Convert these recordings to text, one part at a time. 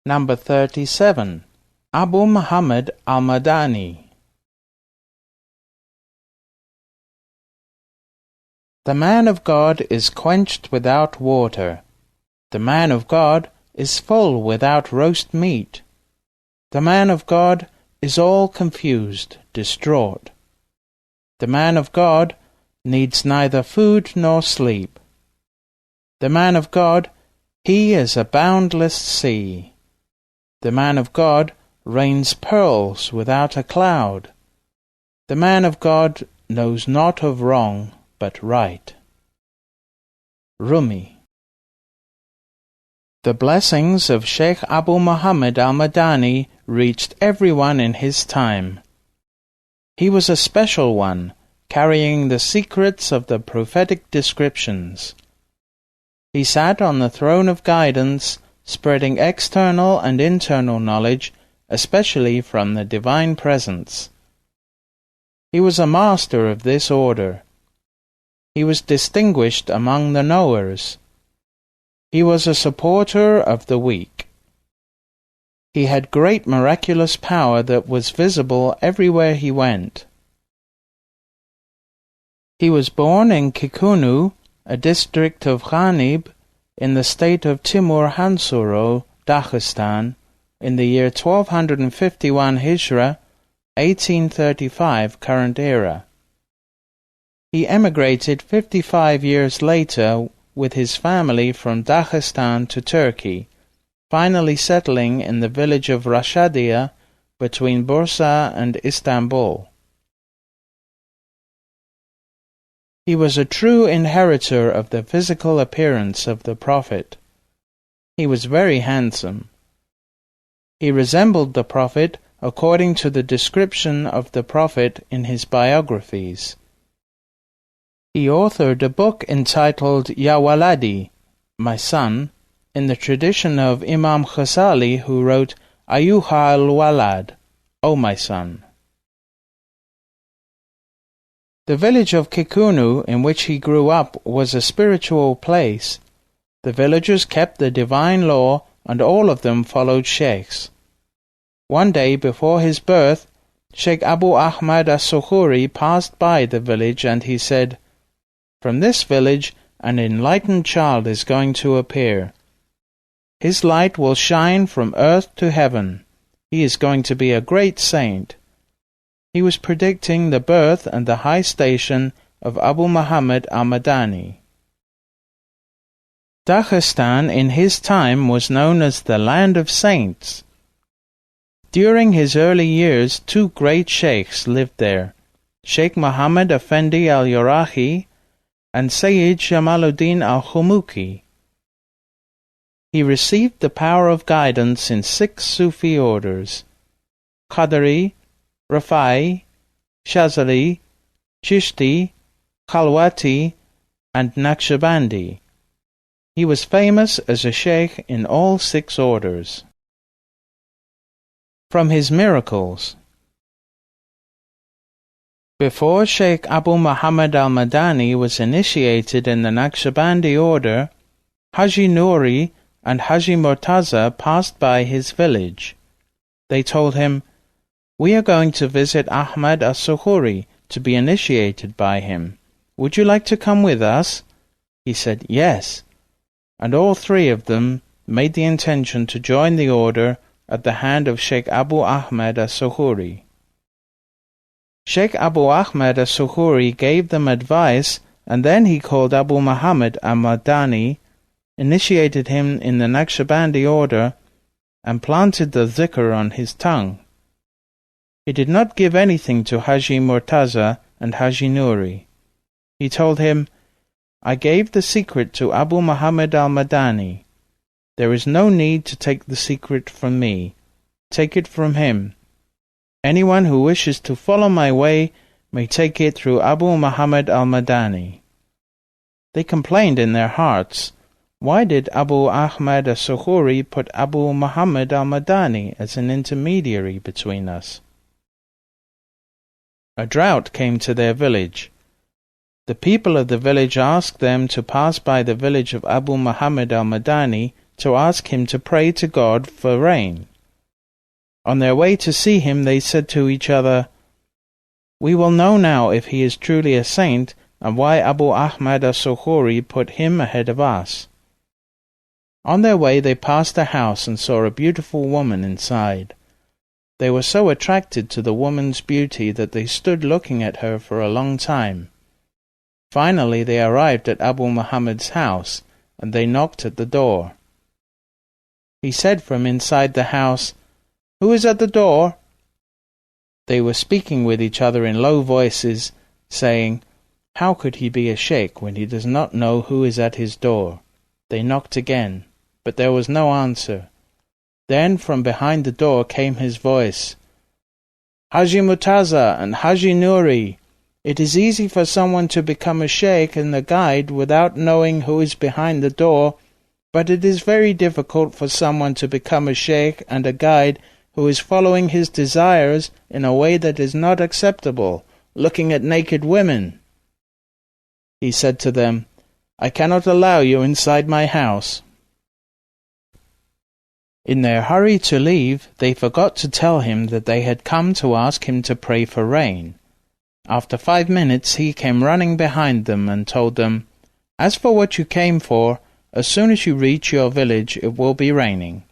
Number 37. Abu Muhammad al-Madani. The man of God is quenched without water. The man of God is full without roast meat. The man of God is all confused, distraught. The man of God needs neither food nor sleep. The man of God, he is a boundless sea. The man of God rains pearls without a cloud. The man of God knows not of wrong but right. Rumi. The blessings of Shaykh Abu Muhammad al-Madani reached everyone in his time. He was a special one, carrying the secrets of the prophetic descriptions. He sat on the throne of guidance, spreading external and internal knowledge, especially from the divine presence. He was a master of this order. He was distinguished among the knowers. He was a supporter of the weak. He had great miraculous power that was visible everywhere he went. He was born in Kikunu, a district of Ghanib, in the state of Timur Hansuro, Dagestan, in the year 1251 Hijra, 1835 current era. He emigrated 55 years later with his family from Dagestan to Turkey, finally settling in the village of Rashadia between Bursa and Istanbul. He was a true inheritor of the physical appearance of the Prophet. He was very handsome. He resembled the Prophet according to the description of the Prophet in his biographies. He authored a book entitled Ya Waladi, My Son, in the tradition of Imam Ghazali, who wrote Ayyuha al-Walad, O my son. The village of Kikunu, in which he grew up, was a spiritual place. The villagers kept the divine law, and all of them followed sheikhs. One day before his birth, Sheikh Abu Ahmad as-Sukhuri passed by the village, and he said, "From this village an enlightened child is going to appear. His light will shine from earth to heaven. He is going to be a great saint." He was predicting the birth and the high station of Abu Muhammad al-Madani. Dagestan in his time was known as the land of saints. During his early years, two great sheikhs lived there, Sheikh Muhammad Effendi al-Yurahi and Sayyid Jamaluddin al-Khumuki. He received the power of guidance in 6 Sufi orders: Qadri, Rafai, Shazali, Chishti, Khalwati, and Naqshabandi. He was famous as a sheikh in all 6 orders. From his miracles. Before Sheikh Abu Muhammad al-Madani was initiated in the Naqshbandi order, Haji Noori and Haji Murtaza passed by his village. They told him, "We are going to visit Ahmad as-Sukhuri to be initiated by him. Would you like to come with us?" He said, "Yes." And all 3 of them made the intention to join the order at the hand of Sheikh Abu Ahmad as-Sukhuri. Sheikh Abu Ahmad as-Sukhuri gave them advice, and then he called Abu Muhammad al-Madani, initiated him in the Naqshbandi order, and planted the dhikr on his tongue. He did not give anything to Haji Murtaza and Haji Noori. He told him, "I gave the secret to Abu Muhammad al-Madani. There is no need to take the secret from me. Take it from him. Anyone who wishes to follow my way may take it through Abu Muhammad al-Madani." They complained in their hearts, "Why did Abu Ahmad as-Sukhuri put Abu Muhammad al-Madani as an intermediary between us?" A drought came to their village. The people of the village asked them to pass by the village of Abu Muhammad al-Madani to ask him to pray to God for rain. On their way to see him, they said to each other, "We will know now if he is truly a saint, and why Abu Ahmad as-Sukhuri put him ahead of us." On their way they passed a house and saw a beautiful woman inside. They were so attracted to the woman's beauty that they stood looking at her for a long time. Finally they arrived at Abu Muhammad's house, and they knocked at the door. He said from inside the house, "Who is at the door?" They were speaking with each other in low voices, saying, "How could he be a sheikh when he does not know who is at his door?" They knocked again, but there was no answer. Then from behind the door came his voice, "Haji Murtaza and Haji Nuri, it is easy for someone to become a sheikh and a guide without knowing who is behind the door, but it is very difficult for someone to become a sheikh and a guide who is following his desires in a way that is not acceptable, looking at naked women." He said to them, "I cannot allow you inside my house." In their hurry to leave, they forgot to tell him that they had come to ask him to pray for rain. After 5 minutes he came running behind them and told them, "As for what you came for, as soon as you reach your village it will be raining."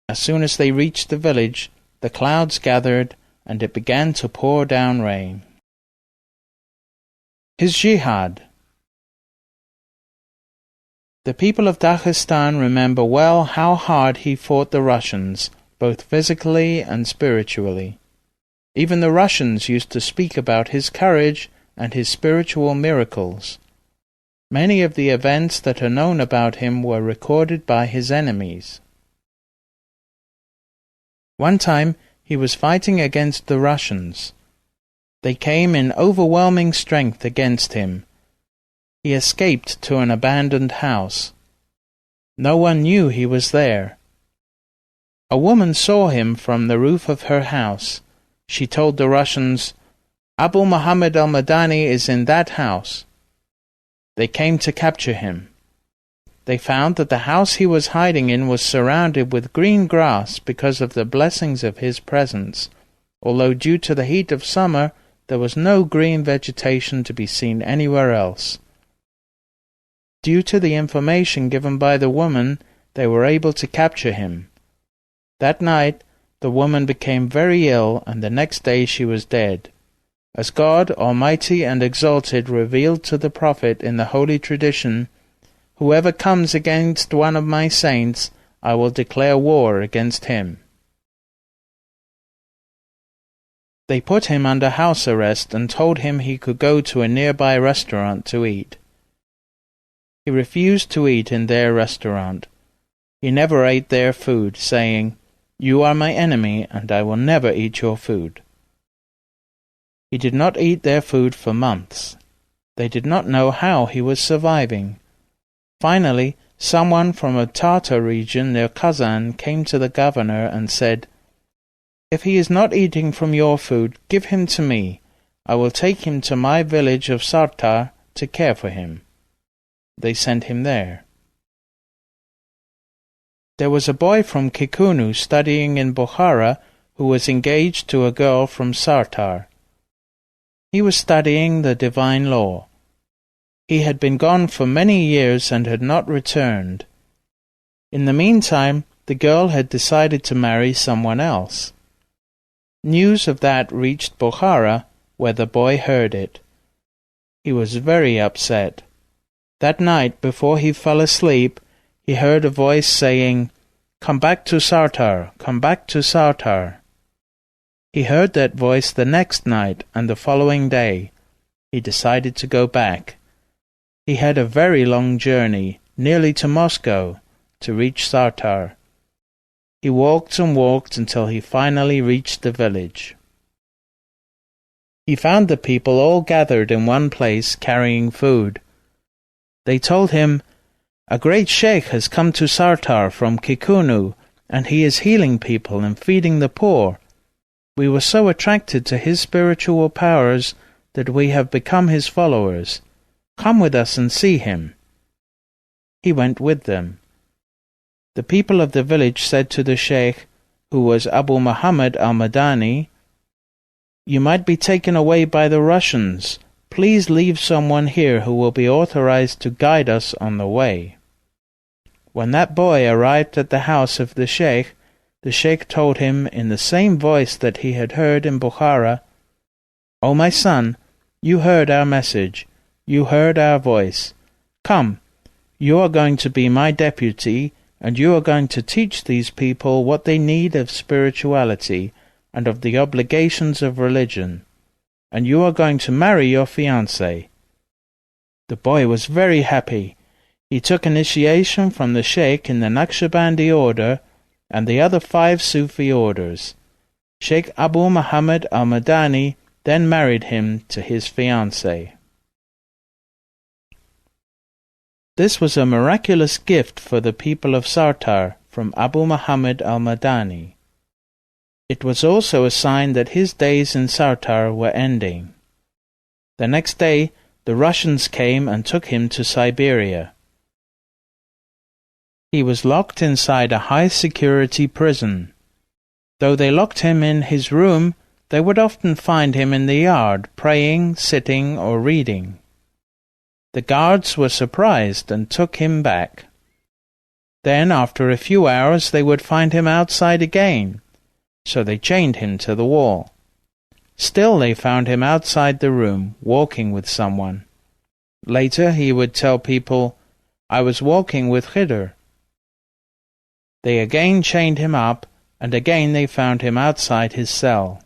As soon as they reached the village, the clouds gathered and it began to pour down rain. His jihad. The people of Dagestan remember well how hard he fought the Russians, both physically and spiritually. Even the Russians used to speak about his courage and his spiritual miracles. Many of the events that are known about him were recorded by his enemies. One time he was fighting against the Russians. They came in overwhelming strength against him. He escaped to an abandoned house. No one knew he was there. A woman saw him from the roof of her house. She told the Russians, "Abu Muhammad al-Madani is in that house." They came to capture him. They found that the house he was hiding in was surrounded with green grass because of the blessings of his presence, although due to the heat of summer there was no green vegetation to be seen anywhere else. Due to the information given by the woman, they were able to capture him. That night, the woman became very ill, and the next day she was dead. As God, Almighty and Exalted, revealed to the Prophet in the Holy Tradition, "Whoever comes against one of my saints, I will declare war against him." They put him under house arrest and told him he could go to a nearby restaurant to eat. He refused to eat in their restaurant. He never ate their food, saying, "You are my enemy, and I will never eat your food." He did not eat their food for months. They did not know how he was surviving. Finally, someone from a Tartar region near Kazan came to the governor and said, "If he is not eating from your food, give him to me. I will take him to my village of Sartar to care for him." They sent him there. There was a boy from Kikunu studying in Bukhara who was engaged to a girl from Sartar. He was studying the divine law. He had been gone for many years and had not returned. In the meantime, the girl had decided to marry someone else. News of that reached Bukhara, where the boy heard it. He was very upset. That night, before he fell asleep, he heard a voice saying, "Come back to Sartar, come back to Sartar." He heard that voice the next night and the following day. He decided to go back. He had a very long journey, nearly to Moscow, to reach Sartar. He walked and walked until he finally reached the village. He found the people all gathered in one place carrying food. They told him, "A great sheikh has come to Sartar from Kikunu, and he is healing people and feeding the poor. We were so attracted to his spiritual powers that we have become his followers. Come with us and see him." He went with them. The people of the village said to the Shaykh, who was Abu Muhammad al-Madani, "You might be taken away by the Russians. Please leave someone here who will be authorized to guide us on the way." When that boy arrived at the house of the Shaykh told him in the same voice that he had heard in Bukhara, "O my son, you heard our message. You heard our voice. Come, you are going to be my deputy, and you are going to teach these people what they need of spirituality and of the obligations of religion, and you are going to marry your fiancée." The boy was very happy. He took initiation from the Shaykh in the Naqshabandi order and the other 5 Sufi orders. Shaykh Abu Muhammad al-Madani then married him to his fiancée. This was a miraculous gift for the people of Sartar from Abu Muhammad al-Madani. It was also a sign that his days in Sartar were ending. The next day, the Russians came and took him to Siberia. He was locked inside a high-security prison. Though they locked him in his room, they would often find him in the yard, praying, sitting, or reading. The guards were surprised and took him back. Then, after a few hours, they would find him outside again, so they chained him to the wall. Still they found him outside the room, walking with someone. Later he would tell people, "I was walking with Khidr." They again chained him up, and again they found him outside his cell.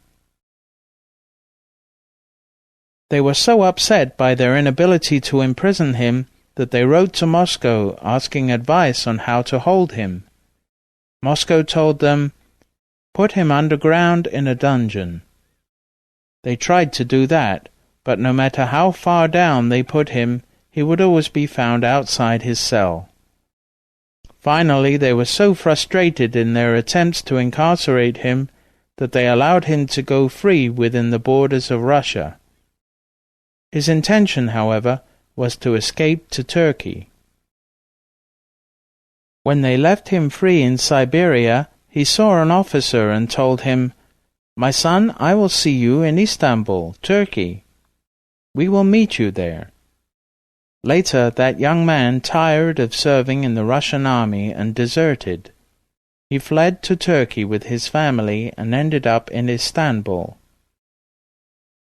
They were so upset by their inability to imprison him that they wrote to Moscow asking advice on how to hold him. Moscow told them, "Put him underground in a dungeon." They tried to do that, but no matter how far down they put him, he would always be found outside his cell. Finally, they were so frustrated in their attempts to incarcerate him that they allowed him to go free within the borders of Russia. His intention, however, was to escape to Turkey. When they left him free in Siberia, he saw an officer and told him, "My son, I will see you in Istanbul, Turkey. We will meet you there." Later, that young man tired of serving in the Russian army and deserted. He fled to Turkey with his family and ended up in Istanbul.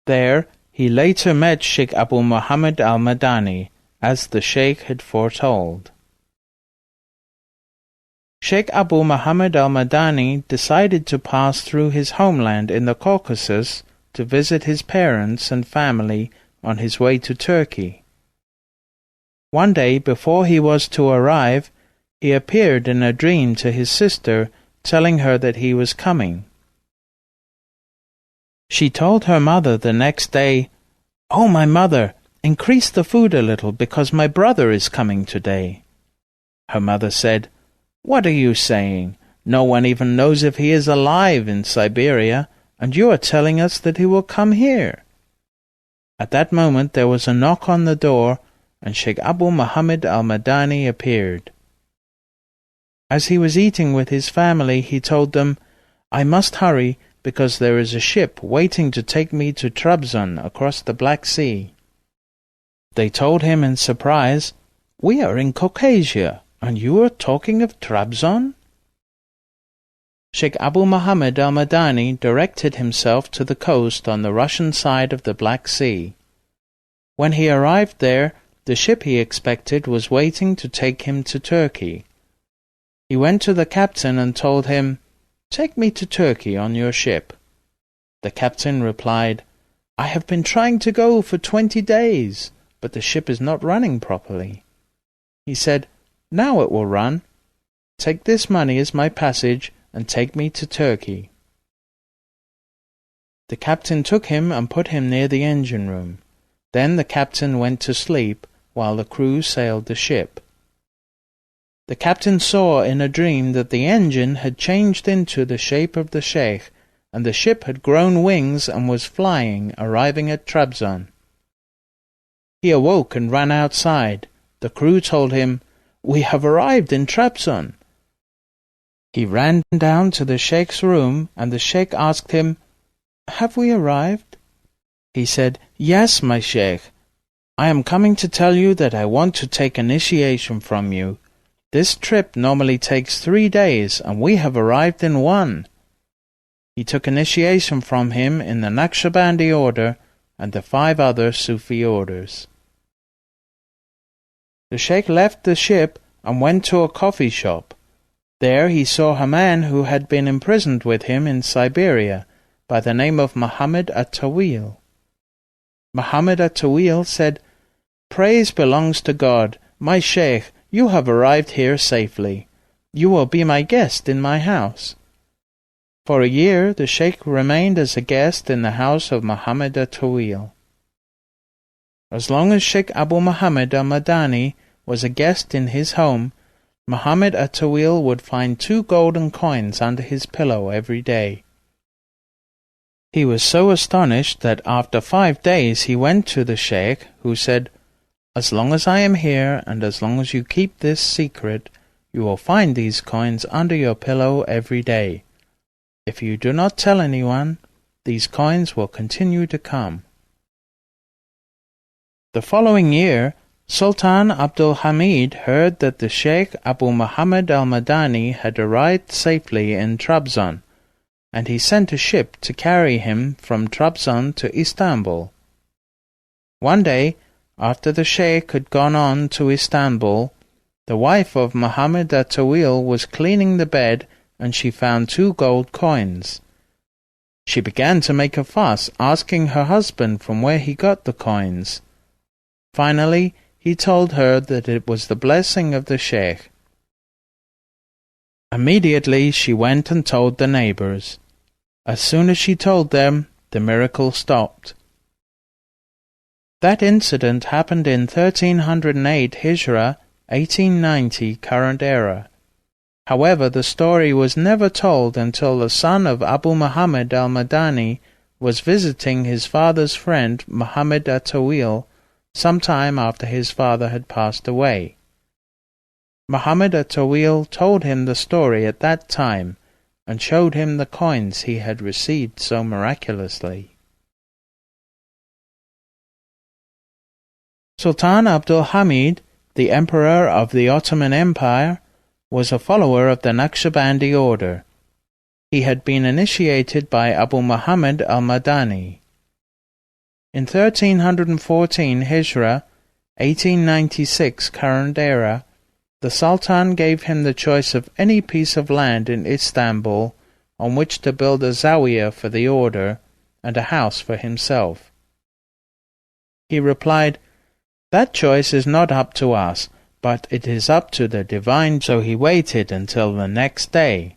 There, he later met Shaykh Abu Muhammad al-Madani, as the Shaykh had foretold. Shaykh Abu Muhammad al-Madani decided to pass through his homeland in the Caucasus to visit his parents and family on his way to Turkey. One day, before he was to arrive, he appeared in a dream to his sister, telling her that he was coming. She told her mother the next day, "Oh, my mother, increase the food a little, because my brother is coming today." Her mother said, "What are you saying? No one even knows if he is alive in Siberia, and you are telling us that he will come here." At that moment there was a knock on the door, and Shaykh Abu Muhammad al-Madani appeared. As he was eating with his family, he told them, "I must hurry, because there is a ship waiting to take me to Trabzon across the Black Sea." They told him in surprise, "We are in Caucasia, and you are talking of Trabzon?" Shaykh Abu Muhammad al-Madani directed himself to the coast on the Russian side of the Black Sea. When he arrived there, the ship he expected was waiting to take him to Turkey. He went to the captain and told him, "Take me to Turkey on your ship." The captain replied, "I have been trying to go for 20 days, but the ship is not running properly." He said, "Now it will run. Take this money as my passage and take me to Turkey." The captain took him and put him near the engine room. Then the captain went to sleep while the crew sailed the ship. The captain saw in a dream that the engine had changed into the shape of the Shaykh, and the ship had grown wings and was flying, arriving at Trabzon. He awoke and ran outside. The crew told him, "We have arrived in Trabzon." He ran down to the Shaykh's room, and the Shaykh asked him, "Have we arrived?" He said, "Yes, my Shaykh. I am coming to tell you that I want to take initiation from you. This trip normally takes 3 days, and we have arrived in 1. He took initiation from him in the Naqshabandi order and the 5 other Sufi orders. The Shaykh left the ship and went to a coffee shop. There he saw a man who had been imprisoned with him in Siberia by the name of Muhammad at-Tawil. Muhammad at-Tawil said, "Praise belongs to God. My Shaykh, you have arrived here safely. You will be my guest in my house." For a year the Shaykh remained as a guest in the house of Muhammad at-Tawil. As long as Shaykh Abu Muhammad al-Madani was a guest in his home, Muhammad at-Tawil would find 2 golden coins under his pillow every day. He was so astonished that after 5 days he went to the Shaykh, who said, "As long as I am here, and as long as you keep this secret, you will find these coins under your pillow every day. If you do not tell anyone, these coins will continue to come." The following year, Sultan Abdul Hamid heard that the Shaykh Abu Muhammad al-Madani had arrived safely in Trabzon, and he sent a ship to carry him from Trabzon to Istanbul. One day, after the Shaykh had gone on to Istanbul, the wife of Muhammad at-Tawil was cleaning the bed, and she found 2 gold coins. She began to make a fuss, asking her husband from where he got the coins. Finally, he told her that it was the blessing of the Shaykh. Immediately she went and told the neighbors. As soon as she told them, the miracle stopped. That incident happened in 1308 Hijra, 1890 current era. However, the story was never told until the son of Abu Muhammad al-Madani was visiting his father's friend Muhammad at-Tawil some time after his father had passed away. Muhammad at-Tawil told him the story at that time and showed him the coins he had received so miraculously. Sultan Abdul Hamid, the Emperor of the Ottoman Empire, was a follower of the Naqshabandi order. He had been initiated by Abu Muhammad al-Madani. In 1314 Hijra, 1896 current era, the Sultan gave him the choice of any piece of land in Istanbul on which to build a zawiya for the order and a house for himself. He replied, "That choice is not up to us, but it is up to the divine." So he waited until the next day.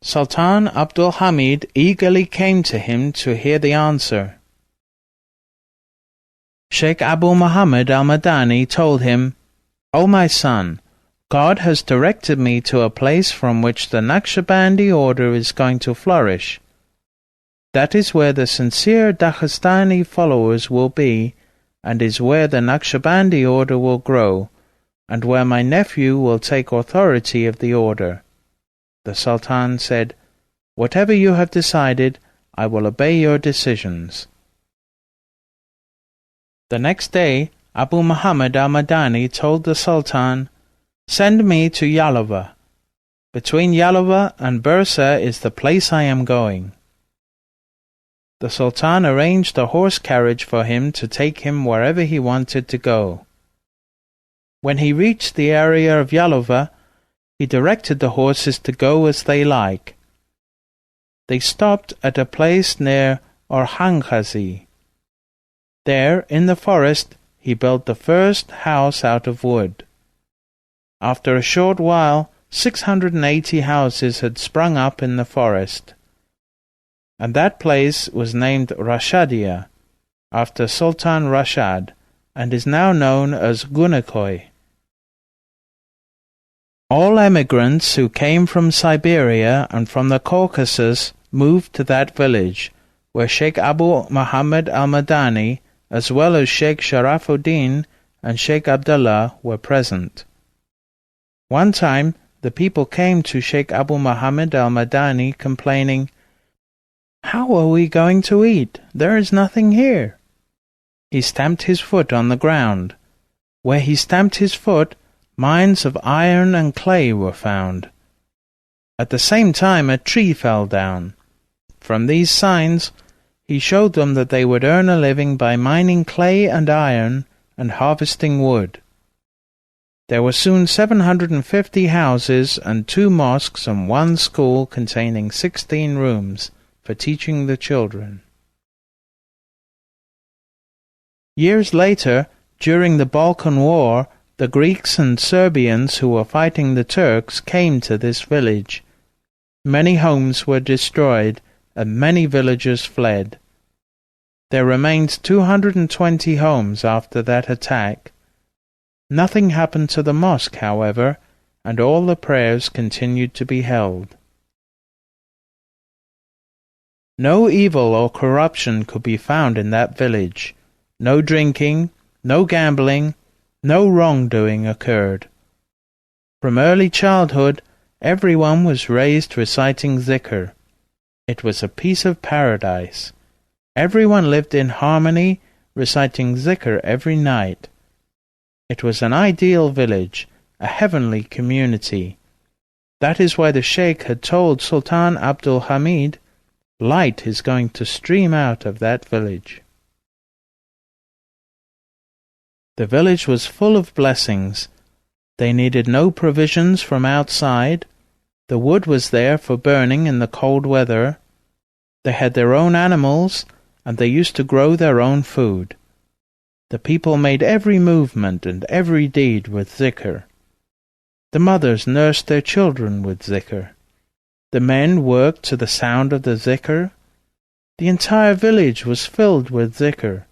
Sultan Abdul Hamid eagerly came to him to hear the answer. Shaykh Abu Muhammad al-Madani told him, "O my son, God has directed me to a place from which the Naqshbandi order is going to flourish. That is where the sincere Daghestani followers will be, and is where the Naqshbandi order will grow, and where my nephew will take authority of the order." The Sultan said, "Whatever you have decided, I will obey your decisions." The next day, Abu Muhammad al-Madani told the Sultan, "Send me to Yalova. Between Yalova and Bursa is the place I am going." The Sultan arranged a horse carriage for him to take him wherever he wanted to go. When he reached the area of Yalova, he directed the horses to go as they like. They stopped at a place near Orhangazi. There, in the forest, he built the first house out of wood. After a short while, 680 houses had sprung up in the forest, and that place was named Rashadia, after Sultan Rashad, and is now known as Gunakoi. All emigrants who came from Siberia and from the Caucasus moved to that village, where Shaykh Abu Muhammad al-Madani, as well as Shaykh Sharafuddin and Shaykh Abdullah, were present. One time, the people came to Shaykh Abu Muhammad al-Madani complaining, "How are we going to eat? There is nothing here." He stamped his foot on the ground. Where he stamped his foot, mines of iron and clay were found. At the same time a tree fell down. From these signs he showed them that they would earn a living by mining clay and iron and harvesting wood. There were soon 750 houses and 2 mosques and 1 school containing 16 rooms for teaching the children. Years later, during the Balkan War, the Greeks and Serbians who were fighting the Turks came to this village. Many homes were destroyed and many villagers fled. There remained 220 homes after that attack. Nothing happened to the mosque, however, and all the prayers continued to be held. No evil or corruption could be found in that village. No drinking, no gambling, no wrongdoing occurred. From early childhood, everyone was raised reciting zikr. It was a piece of paradise. Everyone lived in harmony, reciting zikr every night. It was an ideal village, a heavenly community. That is why the Shaykh had told Sultan Abdul Hamid, "Light is going to stream out of that village." The village was full of blessings. They needed no provisions from outside. The wood was there for burning in the cold weather. They had their own animals, and they used to grow their own food. The people made every movement and every deed with zikr. The mothers nursed their children with zikr. The men worked to the sound of the zikr. The entire village was filled with zikr.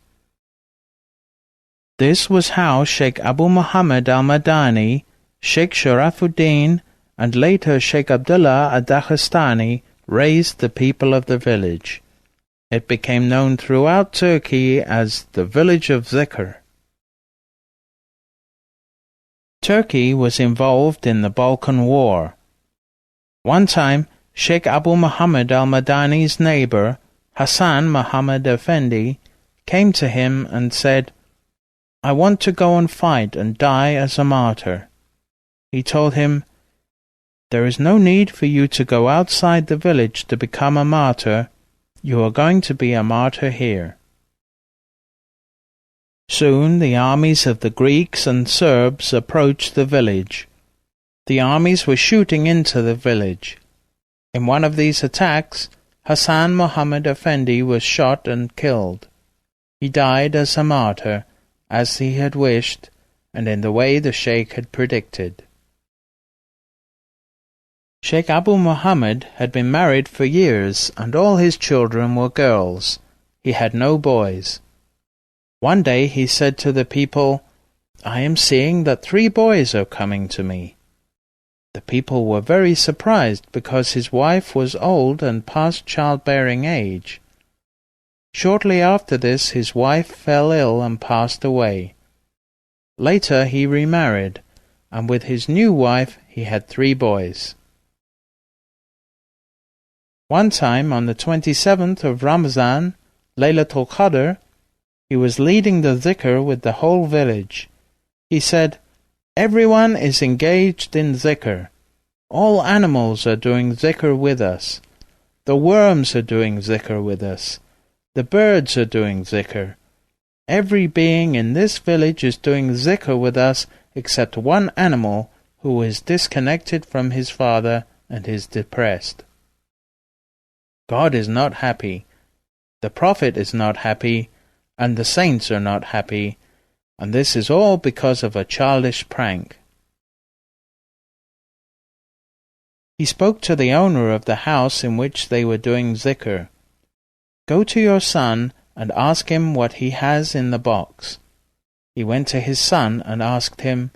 This was how Shaykh Abu Muhammad al-Madani, Shaykh Sharafuddin, and later Shaykh Abdullah ad-Daghestani raised the people of the village. It became known throughout Turkey as the Village of Zikr. Turkey was involved in the Balkan War. One time, Shaykh Abu Muhammad al-Madani's neighbor, Hassan Muhammad Effendi, came to him and said, "I want to go and fight and die as a martyr." He told him, "There is no need for you to go outside the village to become a martyr. You are going to be a martyr here." Soon the armies of the Greeks and Serbs approached the village. The armies were shooting into the village. In one of these attacks, Hassan Muhammad Effendi was shot and killed. He died as a martyr, as he had wished, and in the way the Shaykh had predicted. Shaykh Abu Muhammad had been married for years, and all his children were girls. He had no boys. One day he said to the people, "I am seeing that 3 boys are coming to me." The people were very surprised because his wife was old and past childbearing age. Shortly after this his wife fell ill and passed away. Later he remarried, and with his new wife he had 3 boys. One time on the 27th of Ramazan, Laylatul Qadr, he was leading the zikr with the whole village. He said, "Everyone is engaged in zikr. All animals are doing zikr with us. The worms are doing zikr with us. The birds are doing zikr. Every being in this village is doing zikr with us except one animal who is disconnected from his father and is depressed. God is not happy, the Prophet is not happy, and the saints are not happy, and this is all because of a childish prank." He spoke to the owner of the house in which they were doing zikr. "Go to your son and ask him what he has in the box." He went to his son and asked him,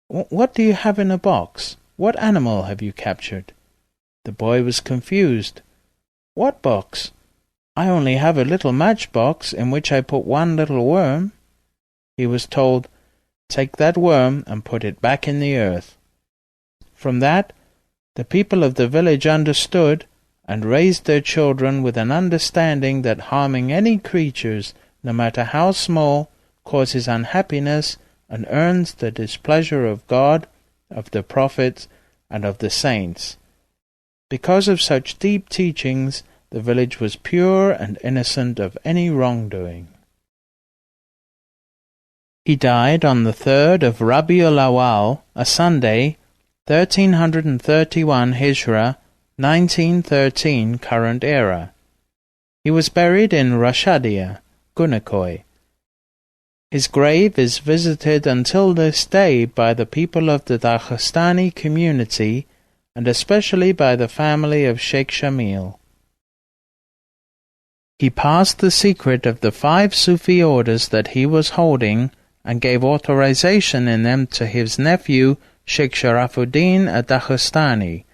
"What do you have in a box? What animal have you captured?" The boy was confused. "What box? I only have a little matchbox in which I put one little worm." He was told, "Take that worm and put it back in the earth." From that, the people of the village understood and raised their children with an understanding that harming any creatures, no matter how small, causes unhappiness and earns the displeasure of God, of the prophets, and of the saints. Because of such deep teachings, the village was pure and innocent of any wrongdoing. He died on the 3rd of Rabiul Awal, a Sunday, 1331 Hijra, 1913 current era. He was buried in Rashadia, Gunakoi. His grave is visited until this day by the people of the Daghestani community and especially by the family of Shaykh Shamil. He passed the secret of the 5 Sufi orders that he was holding and gave authorization in them to his nephew Shaykh Sharafuddin ad-Daghestani,